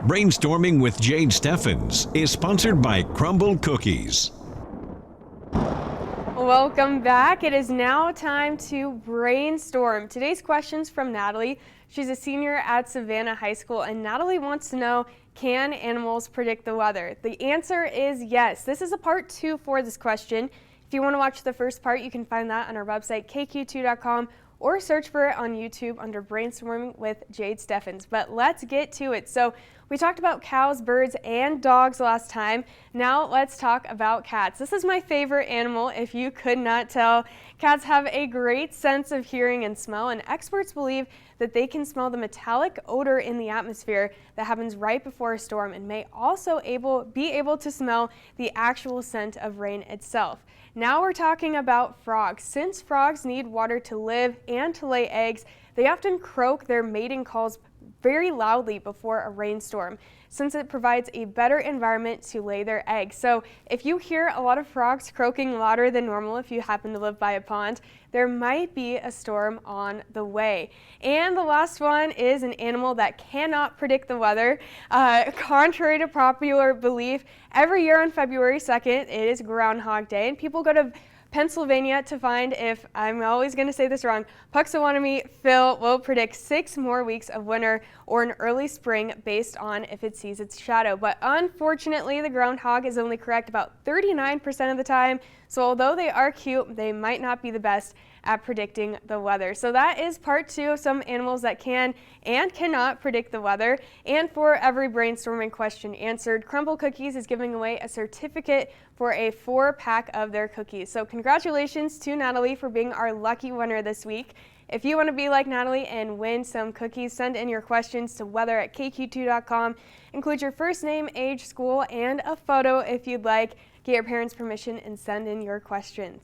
Brainstorming with Jade Steffens is sponsored by Crumble Cookies. Welcome back. It is now time to brainstorm. Today's question's from Natalie. She's a senior at Savannah High School, and Natalie wants to know, can animals predict the weather? The answer is yes. This is a part 2 for this question. If you want to watch the first part, you can find that on our website, kq2.com, or search for it on YouTube under Brainstorming with Jade Steffens. But let's get to it. So we talked about cows, birds, and dogs last time. Now let's talk about cats. This is my favorite animal, if you could not tell. Cats have a great sense of hearing and smell, and experts believe that they can smell the metallic odor in the atmosphere that happens right before a storm, and may also be able to smell the actual scent of rain itself. Now we're talking about frogs. Since frogs need water to live and to lay eggs, they often croak their mating calls very loudly before a rainstorm, since it provides a better environment to lay their eggs. So if you hear a lot of frogs croaking louder than normal, if you happen to live by a pond, there might be a storm on the way. And the last one is an animal that cannot predict the weather. Contrary to popular belief, every year on February 2nd, it is Groundhog Day, and people go to Pennsylvania to find, if I'm always going to say this wrong, Puxawanami Phil will predict 6 more weeks of winter or an early spring based on if it sees its shadow. But unfortunately, the groundhog is only correct about 39% of the time. So although they are cute, they might not be the best at predicting the weather. So that is part 2 of some animals that can and cannot predict the weather. And for every brainstorming question answered, Crumble Cookies is giving away a certificate for a 4-pack of their cookies. So congratulations to Natalie for being our lucky winner this week. If you want to be like Natalie and win some cookies, send in your questions to weather@kq2.com. Include your first name, age, school, and a photo if you'd like. Get your parents' permission and send in your questions.